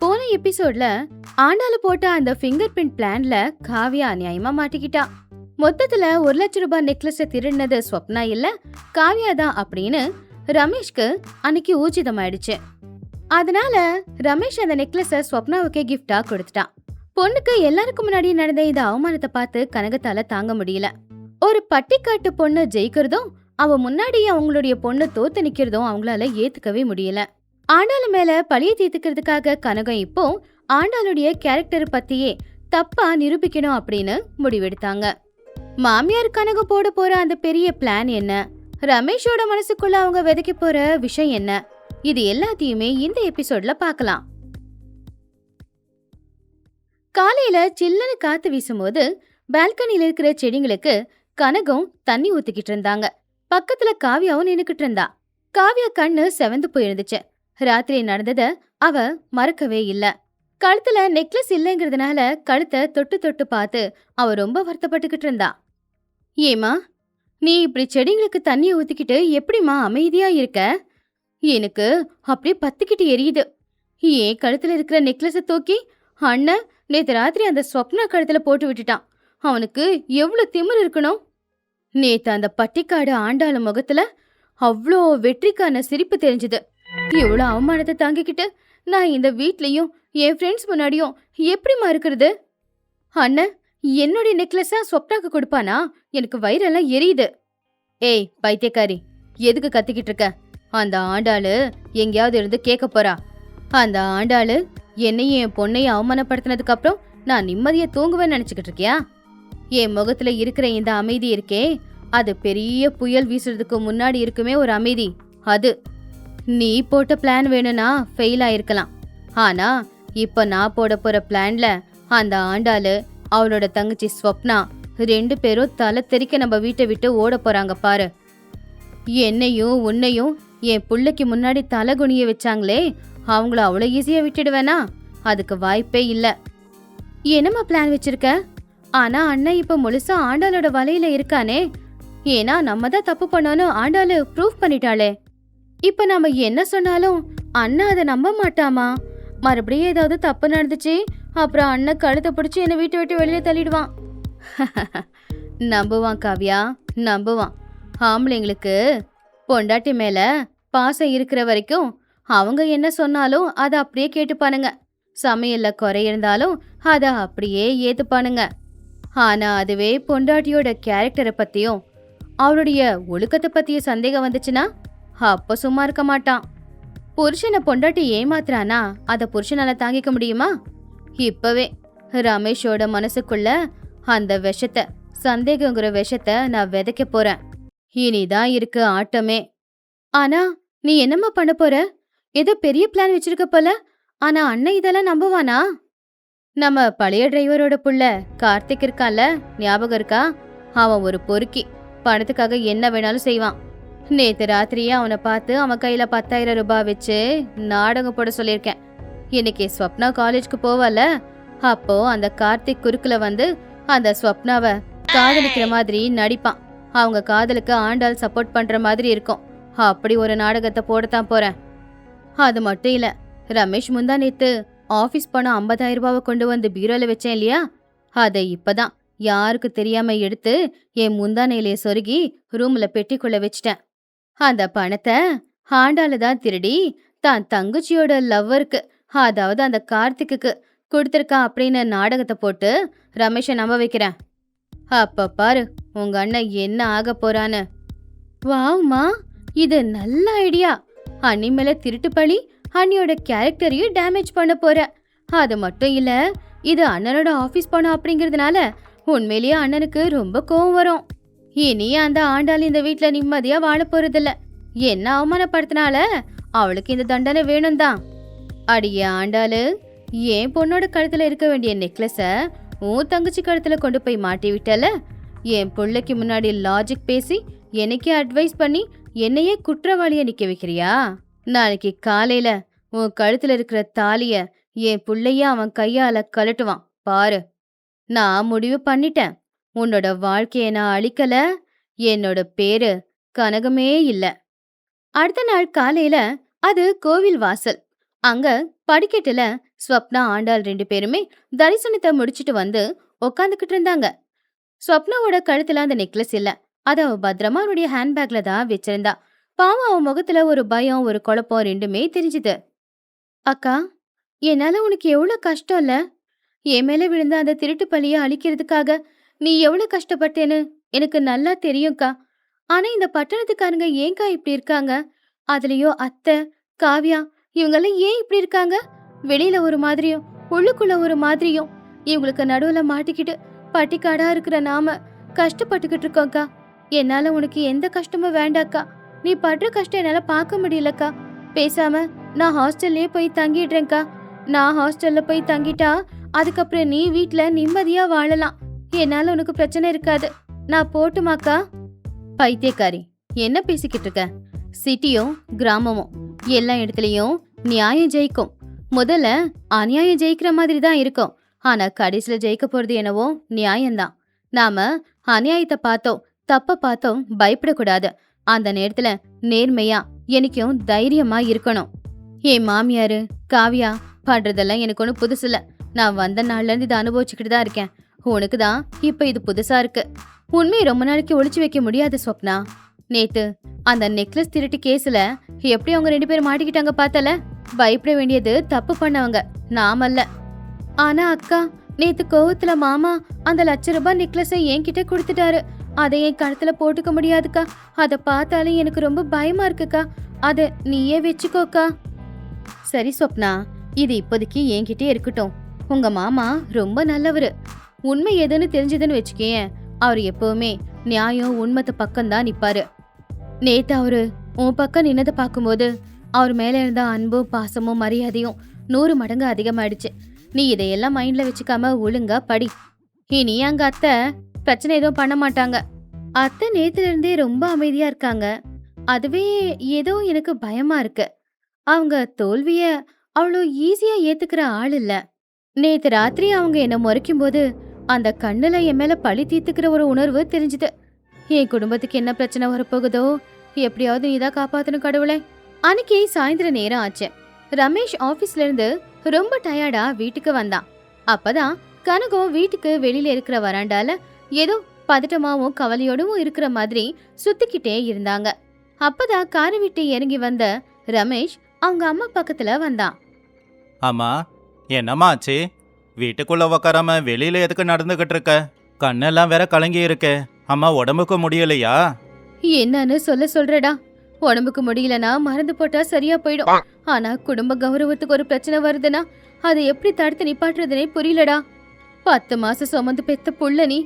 போன எபிசோட்ல ஆண்டாளு போட்ட அந்த ஃபிங்கர் பிரிண்ட் பிளான்ல காவியா அநியாயமா மாட்டிக்கிட்டா. மொத்தத்துல 1,00,000 ரூபாய் நெக்லஸ் திருடினது ஸ்வப்னா இல்ல காவியா தான் அப்படின்னு ரமேஷ்க்கு அன்னைக்கு ஊர்ஜிதமாயிடுச்சு. அதனால ரமேஷ் அந்த நெக்லஸ ஸ்வப்னாவுக்கே கிஃப்டா கொடுத்துட்டான். பொண்ணுக்கு எல்லாருக்கும் முன்னாடி நடந்த இந்த அவமானத்தை பார்த்து கனகத்தால தாங்க முடியல. ஒரு பட்டிக்காட்டு பொண்ணு ஜெயிக்கிறதும் அவ முன்னாடியே அவங்களுடைய பொண்ணு தோத்து நிக்கிறதும் அவங்களால ஏத்துக்கவே முடியல. ஆண்டாளு மேல பழிய தீர்த்துக்கிறதுக்காக கனகம் இப்போ ஆண்டாளுடைய கேரக்டர் பத்தியே தப்பா நிரூபிக்கணும் அப்படின்னு முடிவெடுத்தாங்க. மாமியார் கனகம் போட போற அந்த பெரிய பிளான் என்ன, ரமேஷோட மனசுக்குள்ள அவங்க விதைக்க போற விஷயம் என்ன, இது எல்லாத்தையுமே இந்த எபிசோட்ல பார்க்கலாம். காலையில சில்லுன்னு காத்து வீசும்போது பால்கனில இருக்கிற செடிங்களுக்கு கனகம் தண்ணி ஊத்திக்கிட்டு இருந்தாங்க. பக்கத்துல காவியாவும் நின்னுக்கிட்டு இருந்தா. காவியா கண்ணு செவந்து போயிருந்துச்சு. ராத்திரி நடந்தத அவ மறக்கவே இல்ல. கழுத்துல நெக்லஸ் இல்லைங்கிறதுனால கழுத்தை தொட்டு தொட்டு பார்த்து அவ ரொம்ப வருத்தப்பட்டுக்கிட்டு இருந்தா. ஏமா, நீ இப்படி செடிங்களுக்கு தண்ணிய ஊத்திக்கிட்டு எப்படிமா அமைதியா இருக்க? எனக்கு அப்படியே பத்திக்கிட்டு எரியுது. ஏன் கழுத்துல இருக்கிற நெக்லஸ தூக்கி அண்ணன் நேத்து ராத்திரி அந்த ஸ்வப்னா கழுத்துல போட்டு விட்டுட்டான். அவனுக்கு எவ்வளவு திமிரு இருக்கணும். நேத்து அந்த பட்டிக்காடு ஆண்டாள முகத்துல அவ்வளோ வெற்றிக்கான சிரிப்பு தெரிஞ்சது. இவ்வளவு அவமானத்தை தாங்கிக்கிட்டு நான் இந்த வீட்லயும் என் ஃப்ரெண்ட்ஸ் முன்னாடியும் எப்படிமா இருக்கிறது? அண்ணன் என்னுடைய நெக்லஸா ஸ்வப்னாக்கு கொடுப்பானா? எனக்கு வயிறெல்லாம் எரியுது. ஏய் பைத்தியக்காரி, எதுக்கு கத்திக்கிட்டு இருக்க? அந்த ஆண்டாளு எங்கேயாவது இருந்து கேட்க போறா. அந்த ஆண்டாளு என்னையும் என் பொண்ணையும் அவமானப்படுத்தினதுக்கு அப்புறம் நான் நிம்மதியா தூங்குவேன்னு நினைச்சுக்கிட்டு இருக்கியா? என் முகத்துல இருக்கிற இந்த அமைதி இருக்கே, அது பெரிய புயல் வீசுறதுக்கு முன்னாடி இருக்குமே ஒரு அமைதி. அது நீ போட்ட பிளான் வேணும்னா ஃபெயில் ஆயிருக்கலாம். ஆனா இப்ப நான் போட போற பிளான்ல அந்த ஆண்டாளு அவளோட தங்கச்சி ஸ்வப்னா 2 பேரும் தலை தெறிக்க நம்ம வீட்டை விட்டு ஓட போறாங்க பாரு. என்னையும் உன்னையும் என் புள்ளைக்கு முன்னாடி தலை குனிய வச்சாங்களே, அவங்கள அவ்வளோ ஈஸியா விட்டுடுவேனா? அதுக்கு வாய்ப்பே இல்ல. என்னம்மா பிளான் வச்சிருக்க? ஆனா அண்ணன் இப்ப முழுசா ஆண்டாளோட வலையில இருக்கானே. ஏன்னா நம்ம தான் தப்பு பண்ணோன்னு ஆண்டாளு ப்ரூவ் பண்ணிட்டாளே. இப்ப நாம என்ன சொன்னாலும் அண்ணா அதை நம்ப மாட்டாமா? மறுபடியும் ஏதாவது தப்பு நடந்துச்சு அப்புறம் அண்ணன் கழுத்தை பிடிச்சி என்னை வீட்டை விட்டு வெளியே தள்ளிடுவான். நம்புவான் காவியா, நம்புவான். ஆம்பளைங்களுக்கு பொண்டாட்டி மேல பாசம் இருக்கிற வரைக்கும் அவங்க என்ன சொன்னாலும் அதை அப்படியே கேட்டுப்பானுங்க. சமையல்ல குறை இருந்தாலும் அதை அப்படியே ஏத்துப்பானுங்க. ஆனா அதுவே பொண்டாட்டியோட கேரக்டரை பத்தியும் அவளுடைய ஒழுக்கத்தை பத்தியும் சந்தேகம் வந்துச்சுன்னா அப்ப சும்மா இருக்க மாட்டான். புருஷனை பொண்டாட்டி ஏமாத்துறானா அத புருஷனால தாங்கிக்க முடியுமா? இப்பவே ரமேஷோட மனசுக்குள்ள அந்த விஷத்தை, சந்தேகங்கிற விஷத்தை நான் விதைக்க போறேன். இனிதான் இருக்கு ஆட்டமே. ஆனா நீ என்னம்மா பண்ண போற? ஏதோ பெரிய பிளான் வச்சிருக்க போல. ஆனா அண்ணன் இதெல்லாம் நம்புவானா? நம்ம பழைய டிரைவரோட புள்ள கார்த்திக் இருக்கான்ல, ஞாபகம் இருக்கா? அவன் ஒரு பொறுக்கி, பணத்துக்காக என்ன வேணாலும் செய்வான். நேத்து ராத்திரியே அவனை பார்த்து அவன் கையில 10,000 ரூபாய் வச்சு நாடகம் போட சொல்லியிருக்கேன். இன்னைக்கு ஸ்வப்னா காலேஜ்க்கு போவால, அப்போ அந்த கார்த்திக் குறுக்குல வந்து அந்த ஸ்வப்னாவை காதலிக்கிற மாதிரி நடிப்பான். அவங்க காதலுக்கு ஆண்டாள் சப்போர்ட் பண்ற மாதிரி இருக்கும். அப்படி ஒரு நாடகத்தை போடத்தான் போறேன். அது மட்டும் இல்ல, ரமேஷ் முந்தா நேத்து ஆபீஸ் பணம் 50,000 ரூபாவை கொண்டு வந்து பீரோல வச்சேன் இல்லையா, அதை இப்பதான் யாருக்கு தெரியாம எடுத்து என் முந்தானையிலே சொருகி ரூம்ல பெட்டிக்குள்ள வச்சிட்டேன். அந்த பணத்தை ஆண்டாளு தான் திருடி தான் தங்கச்சியோட லவ்வருக்கு, அதாவது அந்த கார்த்திக்கு கொடுத்திருக்கா அப்படின்னு நாடகத்தை போட்டு ரமேஷை நம்ப வைக்கிறேன். அப்ப பாரு உங்க அண்ணன் என்ன ஆக போறான்னு. வாவ்மா, இது நல்ல ஐடியா. அண்ணி மேல திருட்டு பழி, அண்ணியோட கேரக்டரையும் டேமேஜ் பண்ண போற. அது மட்டும் இல்ல, இது அண்ணனோட ஆபீஸ் பணம் அப்படிங்கறதுனால உண்மையிலேயே அண்ணனுக்கு ரொம்ப கோவம் வரும். இனி அந்த ஆண்டாள் இந்த வீட்டுல நிம்மதியா வாழ போறதில்ல. என்ன அவமானப்படுத்தினால அவளுக்கு இந்த தண்டனை வேணும் தான். அடியே ஆண்டாளு, என் பொண்ணோட கழுத்துல இருக்க வேண்டிய நெக்லஸ உன் தங்கச்சி கழுத்துல கொண்டு போய் மாட்டி விட்டல. என் பிள்ளைக்கு முன்னாடி லாஜிக் பேசி எனக்கே அட்வைஸ் பண்ணி என்னையே குற்றவாளிய நிக்க வைக்கிறியா? நாளைக்கு காலையில உன் கழுத்துல இருக்கிற தாலிய என் புள்ளைய அவன் கையால கலட்டுவான் பாரு. நான் முடிவு பண்ணிட்டேன். உன்னோட வாழ்க்கைய நான் அழிக்கல. என்னோட பேரு கனகமே இல்ல. அடுத்த நாள் காலையில அது கோவில் வாசல். அங்க படிக்கட்டுல ஸ்வப்னா ஆண்டாள் 2 பேருமே தரிசனத்தை முடிச்சிட்டு வந்து உக்காந்துக்கிட்டு இருந்தாங்க. ஸ்வப்னாவோட கழுத்துல அந்த நெக்லஸ் இல்ல. அத அவ பத்திரமா அவளுடைய ஹேண்ட்பேக்ல தான் வச்சிருந்தா. பாவம் அவ முகத்துல ஒரு பயம், ஒரு குழப்பம் ரெண்டுமே தெரிஞ்சுது. அக்கா, என்னால உனக்கு எவ்வளவு கஷ்டம் இல்ல? என் மேல விழுந்த அந்த திருட்டு பழிய அழிக்கிறதுக்காக நீ எவ்வளவு கஷ்டப்பட்டேன்னு எனக்கு நல்லா தெரியும்க்கா. ஆனா இந்த பட்டணத்துக்காரங்க ஏன்க்கா இப்படி இருக்காங்க? அதுலயும் அத்தை, காவ்யா இவங்கெல்லாம் ஏன் இப்படி இருக்காங்க? வெளியில ஒரு மாதிரியும் உள்ளுக்குள்ள ஒரு மாதிரியும் இவங்களுக்கு நடுவுல மாட்டிக்கிட்டு பட்டிக்காடா இருக்கிற நாம கஷ்டப்பட்டுக்கிட்டு இருக்கோம்க்கா. என்னால உனக்கு எந்த கஷ்டமும் வேண்டாக்கா. நீ படுற கஷ்டம் என்னால பார்க்க முடியலக்கா. பேசாம நான் ஹாஸ்டல்லே போய் தங்கிடுறேன்க்கா. நான் ஹாஸ்டல்ல போய் தங்கிட்டா அதுக்கப்புறம் நீ வீட்ல நிம்மதியா வாழலாம். என்னால உனக்கு பிரச்சனை இருக்காது. நான் போட்டுமாக்கா? பைத்தியக்காரி, என்ன பேசிக்கிட்டு இருக்க? சிட்டியும் கிராமமும் எல்லா இடத்துலயும் நியாயம் ஜெயிக்கும். முதல்ல அநியாயம் ஜெயிக்கிற மாதிரி தான் இருக்கும். ஆனா கடைசியில ஜெயிக்க போறது என்னவோ நியாயம்தான். நாம அநியாயத்தை பார்த்தோம், தப்ப பார்த்தோம் பயப்படக்கூடாது. அந்த நேரத்துல நேர்மையா எனக்கும் தைரியமா இருக்கணும். என் மாமியாரு காவியா பண்றதெல்லாம் எனக்கு ஒன்றும் புதுசு இல்ல. நான் வந்த நாள்ல இருந்து இதை அனுபவிச்சுக்கிட்டு தான் இருக்கேன். உனக்கு தான் இப்ப இது புதுசா இருக்கு. உண்மையை ரொம்ப நாளைக்கு ஒளிச்சு வைக்க முடியாது ஸ்வப்னா. நேத்து அந்த நெக்லஸ் திருட்டு கேஸ்ல எப்படி அவங்க 2 பேரும் மாட்டிக்கிட்டாங்க பார்த்தல? பயப்பட வேண்டியது தப்பு பண்ணவங்க, நாமல்ல. ஆனா அக்கா, நேத்து கோவத்துல மாமா அந்த ₹1,00,000 நெக்லஸை என்கிட்ட கொடுத்துட்டாரு. அதை என் கழுத்துல போட்டுக்க முடியாதுக்கா. அதை பார்த்தாலே எனக்கு ரொம்ப பயமா இருக்குக்கா. அதை நீயே வச்சுக்கோக்கா. சரி ஸ்வப்னா, இது இப்போதைக்கு என்கிட்டே இருக்கட்டும். உங்க மாமா ரொம்ப நல்லவரு. உண்மை எதுன்னு தெரிஞ்சதுன்னு வச்சுக்கேன், அவர் எப்பவுமே நியாயம் உண்மத்து பக்கம்தான் நிப்பாரு. நேத்து அவரு உன் பக்கம் நின்னதை பார்க்கும்போது அவர் மேல இருந்த அன்பும் பாசமும் மரியாதையும் 100 மடங்கு அதிகமாயிடுச்சு. நீ இதையெல்லாம் மைண்ட்ல வச்சுக்காம ஒழுங்கா படி. இனி அங்க அத்தை பிரச்சனை எதுவும் பண்ண மாட்டாங்க. அத்தை நேத்துல இருந்தே ரொம்ப அமைதியா இருக்காங்க. அதுவே ஏதோ எனக்கு பயமா இருக்கு. அவங்க தோல்விய அவ்வளோ ஈஸியா ஏத்துக்கிற ஆள் இல்ல. நேத்து ராத்திரி அவங்க என்ன முறைக்கும் போது அந்த கண்ணுல என் மேல பழி தீர்த்துக்கிற ஒரு உணர்வு தெரிஞ்சுது. என் குடும்பத்துக்கு என்ன பிரச்சனை வரப்போகுதோ, எப்படியாவது நீதான் காப்பாத்தணும் கடவுளே. அன்னைக்கு சாயந்தர நேரம் ஆச்சு. ரமேஷ் ஆபீஸ்ல இருந்து ரொம்ப டயர்டா வீட்டுக்கு வந்தான். அப்பதான் கனகம் வீட்டுக்கு வெளியில இருக்கிற வராண்டால ஏதோ பதட்டமாவும் கவலையோடவும் இருக்கிற மாதிரி சுத்திக்கிட்டே இருந்தாங்க. அப்பதான் காரை விட்டு இறங்கி வந்த ரமேஷ் அவங்க அம்மா பக்கத்துல வந்தான். அம்மா, என்னம்மா ஆச்சு? வீட்டுக்குள்ள உக்காராம வெளியில எதுக்கு நடந்துகிட்டு இருக்க? கண்ணெல்லாம் வேற கலங்கி இருக்கு. அம்மா உடம்புக்கு முடியலையா? என்னன்னு சொல்றடா. உடம்புக்கு முடியலனா மறந்து போட்டா சரியா போயிடும். ஆனா குடும்ப கௌரவத்துக்கு ஒரு பிரச்சனை வருதுன்னா அதை எப்படி தடுத்து நிப்பாட்டுறதுனே புரியலடா. 10 மாசம் சுமந்து பெத்த புள்ள நீ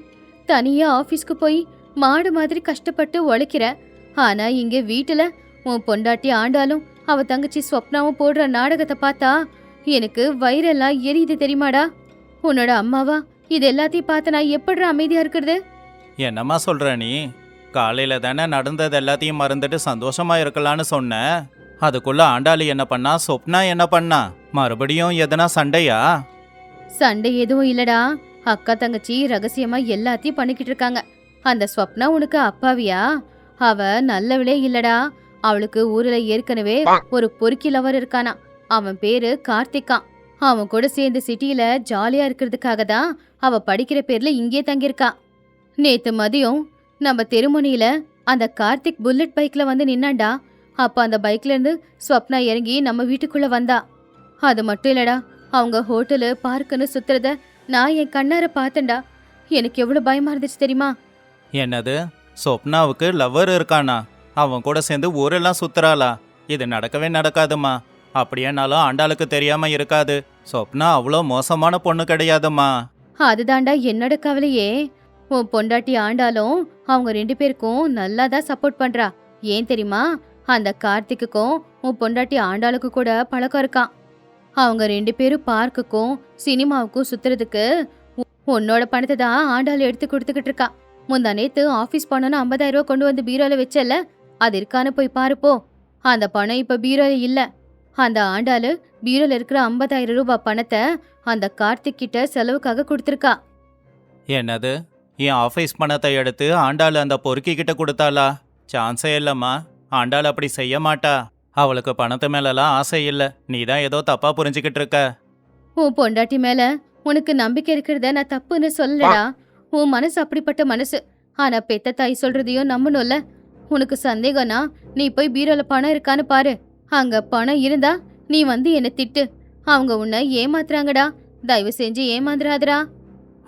தனியா ஆபீஸ்க்கு போய் மாடு மாதிரி கஷ்டப்பட்டு உழைக்கிற. ஆனா இங்க வீட்டுல உன் பொண்டாட்டி ஆண்டாலும் அவ தங்கச்சி ஸ்வப்னாவும் போடுற நாடகத்தை பார்த்தா எனக்கு வயிறெல்லாம் எரியுது தெரியுமாடா. உன்னோட அம்மாவா இது எல்லாத்தையும் பார்த்து நான் எப்படிடா அமைதியா இருக்கிறது? என்னம்மா சொல்ற நீ? காலையில தானே நடந்தது எல்லாத்தையும் மறந்துட்டு சந்தோஷமா இருக்கலான்னு சொன்ன. அதுக்குள்ள ஆண்டாளி என்ன பண்ணா, சொப்னா என்ன பண்ணா? மறுபடியும் எதனா சண்டையா? சண்டை எதுவும் இல்லடா. அக்கா தங்கச்சி ரகசியமா எல்லாத்தையும் பண்ணிக்கிட்டு இருக்காங்க. அந்த ஸ்வப்னா உனக்கு அப்பாவியா? அவ நல்லவளே இல்லடா. அவளுக்கு ஊர்ல ஏற்கனவே ஒரு பொறுக்கி லவர் இருக்கானா. அவன் பேரு கார்த்திகா. அவன் கூட சேர்ந்து சிட்டியில ஜாலியா இருக்கிறதுக்காக தான் அவ படிக்கிற பேர்ல இங்கே தங்கியிருக்கா. நேத்து மதியம் நம்ம தெருமுனையில அந்த கார்த்திக் புல்லட் பைக்ல வந்து நின்னாண்டா. அப்ப அந்த பைக்ல இருந்து ஸ்வப்னா இறங்கி நம்ம வீட்டுக்குள்ள வந்தா. அது மட்டும் இல்லடா, அவங்க ஹோட்டலு பார்க்குன்னு சுத்துறத நான் என் கண்ணார பார்த்தேன்டா. எனக்கு எவ்வளவு பயமா இருந்துச்சு தெரியுமா? என்னது, சொப்னாவுக்கு லவ்வர் இருக்கானா? அவன் கூட சேர்ந்து ஊரெல்லாம் சுத்துறாளா? இது நடக்கவே நடக்காதுமா. அப்படியேனாலும் ஆண்டாளுக்கு தெரியாம இருக்காது. சொப்னா அவ்வளோ மோசமான பொண்ணு கிடையாதுமா. அதுதான்டா என்னோட கவலையே. உன் பொண்டாட்டி ஆண்டாலும் அவங்க 2 பேருக்கும் நல்லா தான் சப்போர்ட் பண்றா. ஏன் தெரியுமா? அந்த கார்த்திக்குக்கும் உன் பொண்டாட்டி ஆண்டாளுக்கு கூட பழக்கம் இருக்கான். அவங்க 2 பேரும் பார்க்குக்கும் சினிமாவுக்கும் சுத்துறதுக்கு உன்னோட பணத்தை தான் ஆண்டாள் எடுத்து கொடுத்துக்கிட்டு இருக்கா. முந்தா நேத்து ஆபீஸ் பணம்னு 50,000 ரூபாய் கொண்டு வந்து பீரோல வச்சல, அது இருக்கான்னு போய் பாருப்போ. அந்த பணம் இப்ப பீரோல இல்ல. அந்த ஆண்டாளு பீரோல இருக்கிற 50,000 ரூபாய் பணத்தை அந்த கார்த்திக் கிட்ட செலவுக்காக கொடுத்திருக்கா. என்னது, என் ஆஃபீஸ் பணத்தை எடுத்து ஆண்டாள் அந்த பொறுக்கி கிட்ட கொடுத்தாளா? சான்ஸே இல்லம்மா. ஆண்டாள் அப்படி செய்ய மாட்டா. அவளுக்கு பணத்து மேலலாம் ஆசை இல்ல. நீ தான் ஏதோ தப்பா புரிஞ்சுக்கிட்டு இருக்க. உன் பொண்டாட்டி மேல உனக்கு நம்பிக்கை இருக்கிறத நான் தப்புன்னு சொல்லலடா. உன் மனசு அப்படிப்பட்ட மனசு. ஆனா பெத்த தாய் சொல்றதையும் நம்பணும்ல. உனக்கு சந்தேகம்னா நீ போய் பீரோல பணம் இருக்கான்னு பாரு. அங்க பணம் இருந்தா நீ வந்து என்ன திட்டு. அவங்க உன்னை ஏமாத்துறாங்கடா. தயவு செஞ்சு ஏமாந்துராதடா.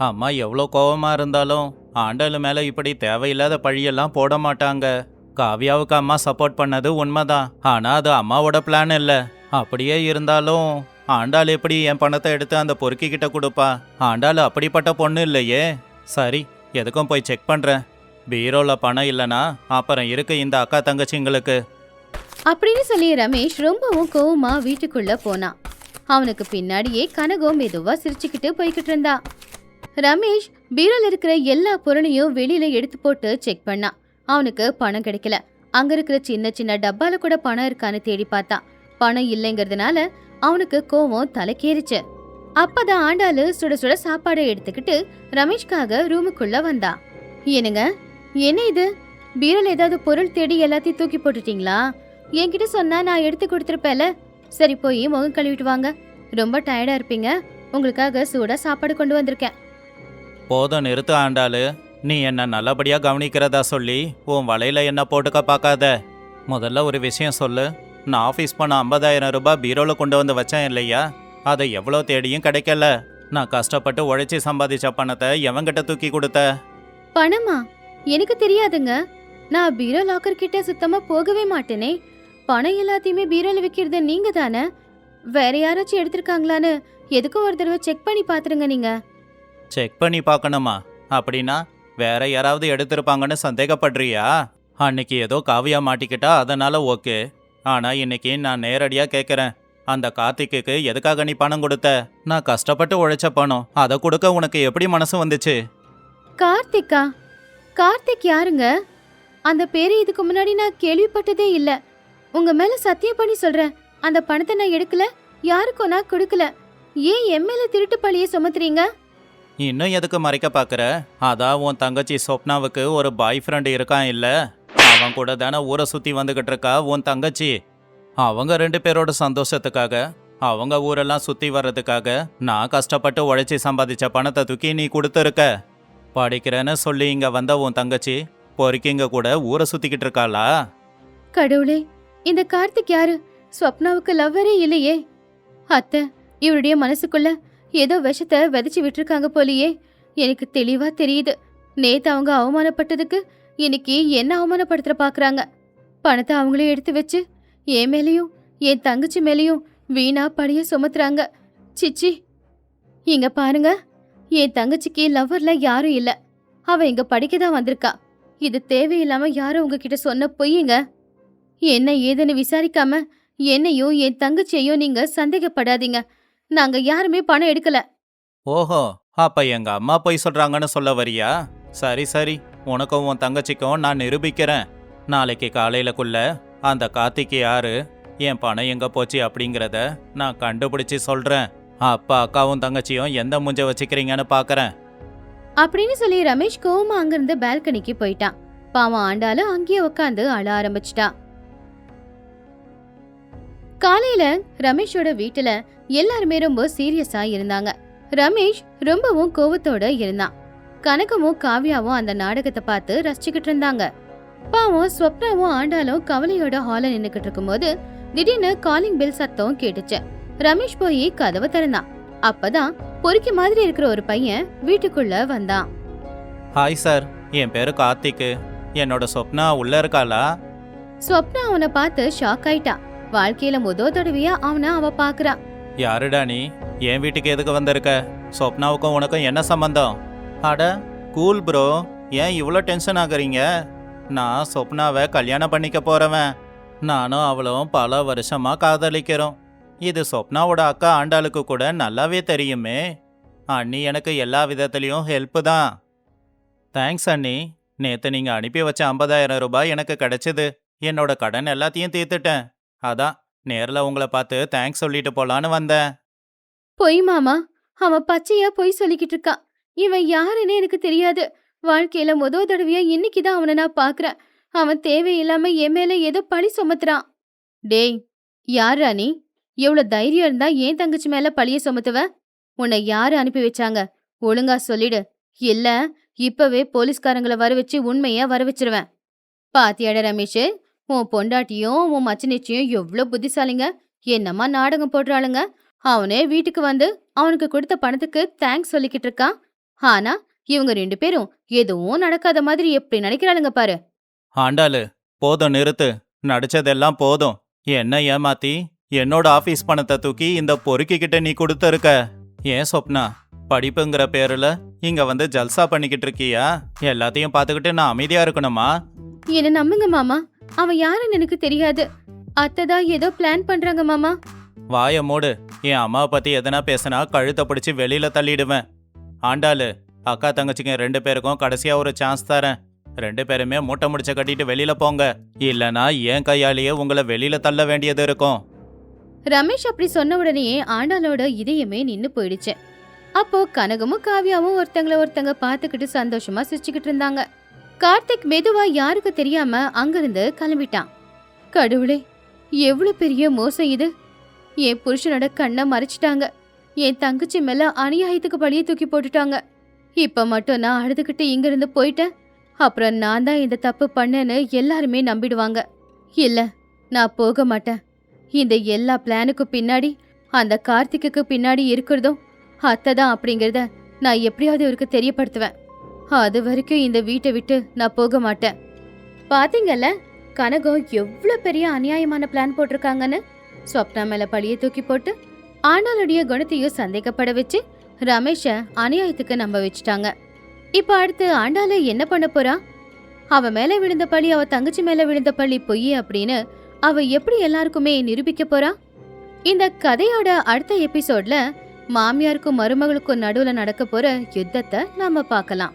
அம்மா எவ்வளோ கோவமா இருந்தாலும் ஆண்டாளு மேல இப்படி தேவையில்லாத பழியெல்லாம் போட மாட்டாங்க. காவ்யாவுக்கு அம்மா சப்போர்ட் பண்ணது உண்மைதான். ஆனா அது அம்மாவோட பிளான் இல்ல. அப்படியே இருந்தாலும் ஆண்டாள் எப்படி என் பணத்தை எடுத்து அந்த பொறுக்கி கிட்ட கொடுப்பா? ஆண்டாள் அப்படிப்பட்ட பொண்ணு இல்லையே. சரி, எதுக்கும் போய் செக் பண்றேன். பீரோல பணம் இல்லனா அப்புறம் இருக்கு இந்த அக்கா தங்கச்சிங்களுக்கு. அப்படின்னு சொல்லி ரமேஷ் ரொம்பவும் கோவமா வீட்டுக்குள்ள போனான். அவனுக்கு பின்னாடியே கனகம் மெதுவா சிரிச்சுக்கிட்டு போய்கிட்டு இருந்தா. ரமேஷ் பீரோல இருக்கிற எல்லா பொருளையும் வெளியில எடுத்து போட்டு செக் பண்ணான். அவனுக்கு பணம் கிடைக்கல. அங்க இருக்கிற சின்ன சின்ன டப்பால கூட பணம் இருக்கான்னு தேடி பார்த்தான். பணம் இல்லைங்கிறதுனால அவனுக்கு கோவம் தலைக்கேறிச்சு. அப்பதான் ஆண்டாளு சுட சுட சாப்பாடை எடுத்துக்கிட்டு ரமேஷ்காக ரூமுக்குள்ள வந்தா. என்னங்க, என்ன இது? பீரோல ஏதாவது பொருள் தேடி எல்லாத்தையும் தூக்கி போட்டுட்டீங்களா? என்கிட்ட சொன்னா நான் எடுத்து கொடுத்துருப்பேல. சரி, போய் முகம் கழுவிட்டு வாங்க. ரொம்ப டயர்டா இருப்பீங்க. உங்களுக்காக சூடா சாப்பாடு கொண்டு வந்திருக்கேன். போதும் நிறுத்து ஆண்டாளு. நீ என்ன நல்லபடியா கவனிக்கிறதா சொல்லி உன் வலையில என்ன போட்டுக்க பார்க்காத. முதல்ல ஒரு விஷயம் சொல்லு. நான் ஆஃபீஸ் பண்ண 50,000 ரூபாய் பீரோல கொண்டு வந்து வச்சேன் இல்லையா? அதை எவ்வளோ தேடியும் கிடைக்கல. நான் கஷ்டப்பட்டு உழைச்சி சம்பாதிச்ச பணத்தை எவங்கிட்ட தூக்கி கொடுத்த? பணமா? எனக்கு தெரியாதுங்க. நான் பீரோ லாக்கர் கிட்ட சுத்தமா போகவே மாட்டேனே. பணம் எல்லாத்தையுமே பீரோல வைக்கிறது நீங்க தானே. வேற யாராச்சும் எடுத்திருக்காங்களான்னு எதுக்கும் ஒரு தடவை செக் பண்ணி பாத்துருங்க நீங்க. செக் பண்ணி பார்க்கணுமா? அப்படின்னா வேற யாராவது எடுத்திருப்பாங்கன்னு சந்தேகப்படுறியா? அன்னைக்கு ஏதோ காவியா மாட்டிக்கிட்டா அதனால ஓகே. ஆனா இன்னைக்கு நான் நேரடியா கேட்குறேன். அந்த கார்த்திக்கு எதுக்காக நீ பணம் கொடுத்த? நான் கஷ்டப்பட்டு உழைச்ச பணம். அதை கொடுக்க உனக்கு எப்படி மனசு வந்துச்சு? கார்த்திக்கா? கார்த்திக் யாருங்க? அந்த பேரை இதுக்கு முன்னாடி நான் கேள்விப்பட்டதே இல்ல. உங்க மேல சத்தியம் பண்ணி சொல்றேன், அந்த பணத்தை நான் எடுக்கல, யாருக்கும் நான் கொடுக்கல. ஏன் என் மேல திருட்டு பழிய சுமத்துறீங்க? இன்னும் எதுக்கு மறைக்க பார்க்குற? அதான் உன் தங்கச்சி சொப்னாவுக்கு ஒரு பாய் ஃப்ரெண்டு இருக்கான் இல்ல? அவன் கூட தானே ஊரை சுற்றி வந்துக்கிட்டு இருக்கா உன் தங்கச்சி. அவங்க 2 பேரோட சந்தோஷத்துக்காக, அவங்க ஊரெல்லாம் சுற்றி வர்றதுக்காக நான் கஷ்டப்பட்டு உழைச்சி சம்பாதிச்ச பணத்தை தூக்கி நீ கொடுத்துருக்க. படிக்கிறேன்னு சொல்லி இங்கே வந்த உன் தங்கச்சி பொறுக்கிங்க கூட ஊரை சுற்றிக்கிட்டு இருக்காளா? கடவுளே, இந்த கார்த்திக் யாரு? ஸ்வப்னாவுக்கு லவ்வரே இல்லையே. அத்தை, இவருடைய மனசுக்குள்ள ஏதோ விஷத்தை விதைச்சு விட்டுருக்காங்க போலியே. எனக்கு தெளிவா தெரியுது. நேத்து அவங்க அவமானப்பட்டதுக்கு இன்னைக்கு என்ன அவமானப்படுத்துற பாக்குறாங்க. பணத்தை அவங்களே எடுத்து வச்சு என் மேலேயும் என் தங்கச்சி மேலேயும் வீணா பழிய சுமத்துறாங்க. சிச்சி, இங்க பாருங்க, என் தங்கச்சிக்கு லவ்வர்ல யாரும் இல்ல. அவ இங்க படிக்க தான் வந்திருக்கா. இது தேவையில்லாம யாரும் உங்ககிட்ட சொன்ன பொய்யுங்க. என்ன ஏதுன்னு விசாரிக்காம என்னையும் என் தங்கச்சியையும் நீங்க சந்தேகப்படாதீங்க. நாங்க யாருமே பணம் எடுக்கல. ஓஹோ, அப்ப எங்க அம்மா போய் சொல்றாங்கன்னு சொல்ல வரியா? சரி சரி, உனக்கும் உன் தங்கச்சிக்கும் நான் நிரூபிக்கிறேன். நாளைக்கு காலையிலக்குள்ள அந்த கார்த்திக் யாரு, என் பணம் எங்க போச்சு அப்படிங்கிறத நான் கண்டுபிடிச்சு சொல்றேன். அப்பா அக்காவும் தங்கச்சியும் எந்த மூஞ்ச வச்சுக்கிறீங்கன்னு பாக்குறேன். அப்படின்னு சொல்லி ரமேஷ் கோவமா அங்கிருந்து பால்கனிக்கு போயிட்டான். பாவம் ஆண்டாலும் அங்கேயே உட்காந்து அழ ஆரம்பிச்சிட்டா. காலையில ரமேஷோட வீட்டுல எல்லாருமே ரொம்ப சீரியஸா இருந்தாங்க. ரமேஷ் ரொம்பவும் கோவத்தோட இருந்தான். கனகமும் காவ்யாவும் அந்த நாடகத்தை பார்த்து ரசிச்சுக்கிட்டு இருந்தாங்க. பாவம் ஸ்வப்னாவும் ஆண்டாலும் கவலையோட ஹால நின்னுக்கிட்டு இருக்கும்போது திடீர்னு காலிங் பெல் சத்தம் கேட்டுச்சு. ரமேஷ் போய் கதவை திறந்தான். அப்பதான் பொறுக்கி மாதிரி இருக்கிற ஒரு பையன் வீட்டுக்குள்ள வந்தான். ஹாய் சார், என் பேரு கார்த்திக். என்னோட சொப்னா உள்ள இருக்காளா? ஸ்வப்னா அவனை பார்த்து ஷாக் ஆயிட்டா. வாழ்க்கையில முதல் தடவையா அவனை அவ பாக்குறா. யாருடா நீ? என் வீட்டுக்கு எதுக்கு வந்திருக்க? சொப்னாவுக்கும் உனக்கும் என்ன சம்பந்தம்? அட கூல் ப்ரோ, ஏன் இவ்வளோ டென்ஷன் ஆகுறீங்க? நான் சொப்னாவை கல்யாணம் பண்ணிக்க போறவன். நானும் அவளும் பல வருஷமா காதலிக்கிறோம். இது சொப்னாவோட அக்கா ஆண்டாளுக்கு கூட நல்லாவே தெரியுமே. அண்ணி எனக்கு எல்லா விதத்துலேயும் ஹெல்ப்பு தான். தேங்க்ஸ் அண்ணி. நேற்று நீங்கள் அனுப்பி வச்ச 50,000 ரூபாய் எனக்கு கிடைச்சிது. என்னோட கடன் எல்லாத்தையும் தீர்த்துட்டேன். அதான் நேரில் உங்களை பார்த்து தேங்க்ஸ் சொல்லிட்டு போலான்னு வந்தேன். பொய் மாமா, அவன் பச்சையா பொய் சொல்லிக்கிட்டு இருக்கான். இவன் யாருன்னு எனக்கு தெரியாது. வாழ்க்கையில முதல் தடவையா இன்னைக்குதான் அவனை நான் பாக்குறேன். அவன் தேவையில்லாம என் மேல ஏதோ பழி சுமத்துறான். டேய், யார்ரா நீ? எவ்வளவு தைரியம் இருந்தா ஏன் தங்கச்சி மேல பழிய சுமத்துவ? உன்னை யாரு அனுப்பி வச்சாங்க? ஒழுங்கா சொல்லிடு. இல்ல இப்பவே போலீஸ்காரங்கள வர வச்சு உண்மைய வர வச்சிருவேன். பாத்தியாடா ரமேஷ், உன் பொண்டாட்டியும் உன் மச்சினிச்சியும் எவ்ளோ புத்திசாலிங்க. என்னம்மா நாடகம் போடுறாளுங்க. அவனே வீட்டுக்கு வந்து அவனுக்கு கொடுத்த பணத்துக்கு தேங்க்ஸ் சொல்லிக்கிட்டு இருக்கான். ஆனா இவங்க 2 பேரும் எதுவும் நடக்காத மாதிரி எப்படி நடிக்கிறாளுங்க பாரு. ஆண்டாளு, போதும் நிறுத்து. நடிச்சதெல்லாம் போதும். என்ன ஏமாத்தி என்னோட ஆபீஸ் பணத்தை தூக்கி இந்த பொறுக்கிக்கிட்ட நீ கொடுத்துருக்க. ஏன் சொப்னா, படிப்புங்கிற பேருல இங்க வந்து ஜல்சா பண்ணிக்கிட்டு இருக்கியா? எல்லாத்தையும் பார்த்துக்கிட்டு நான் அமைதியா இருக்கணுமா? என்ன நம்புங்க மாமா, அவன் யாருன்னு எனக்கு தெரியாது. அத்தை தான் ஏதோ பிளான் பண்றாங்க மாமா. வாய மூடு. என் அம்மாவை பத்தி எதனா பேசினா கழுத்தை பிடிச்சி வெளியில தள்ளிடுவேன். ஆண்டாளு, அக்கா தங்கச்சிங்க 2 பேருக்கும் கடைசியா ஒரு சான்ஸ் தரேன். 2 பேருமே மூட்டை முடிச்ச கட்டிட்டு வெளியில போங்க. இல்லனா என் கையாலேயே உங்களை வெளியில தள்ள வேண்டியது இருக்கும். ரமேஷ் அப்படி சொன்ன உடனே ஆண்டாளோட இதயமே நின்னு போயிடுச்சு. அப்போ கனகமும் காவியாவும் ஒருத்தங்க பார்த்துக்கிட்டு சந்தோஷமா சிரிச்சுக்கிட்டு இருந்தாங்க. கார்த்திக் மெதுவா யாருக்கு தெரியாம அங்கிருந்து கிளம்பிட்டான். கடவுளே, எவ்வளவு பெரிய மோசம் இது. என் புருஷனோட கண்ணை மறைச்சிட்டாங்க. என் தங்கச்சி மேல அநியாயத்துக்கு பழிய தூக்கி போட்டுட்டாங்க. இப்ப மட்டும் நான் அழுதுகிட்டு இங்கிருந்து போயிட்டேன், அப்புறம் நான் தான் இந்த தப்பு பண்ணேன்னு எல்லாருமே நம்பிடுவாங்க. இல்ல, நான் போக மாட்டேன். இந்த எல்லா பிளானுக்கும் பின்னாடி, அந்த கார்த்திக்கு பின்னாடி இருக்கிறதும் அத்தை தான் அப்படிங்கறத நான் எப்படியாவது இவருக்கு தெரியப்படுத்துவேன். அது வரைக்கும் இந்த வீட்டை விட்டு நான் போக மாட்டேன். பாத்தீங்கல்ல, கனகம் எவ்வளவு பெரிய அநியாயமான பிளான் போட்டிருக்காங்கன்னு. ஸ்வப்னா மேல பழிய தூக்கி போட்டு ஆண்டாளுடைய குணத்தையும் சந்தேகப்பட வச்சு ரமேஷ அநியாயத்துக்கு நம்ப வச்சுட்டாங்க. இப்ப அடுத்து ஆண்டாளு என்ன பண்ண போறா? அவ மேல விழுந்த பழி அவ தங்கச்சி மேல விழுந்த பழி பொய் அப்படின்னு அவ எப்படி எல்லாருக்குமே நிரூபிக்க போறா? இந்த கதையோட அடுத்த எபிசோட்ல மாமியாருக்கும் மருமகளுக்கும் நடுவுல நடக்க போற யுத்தத்தை நாம பார்க்கலாம்.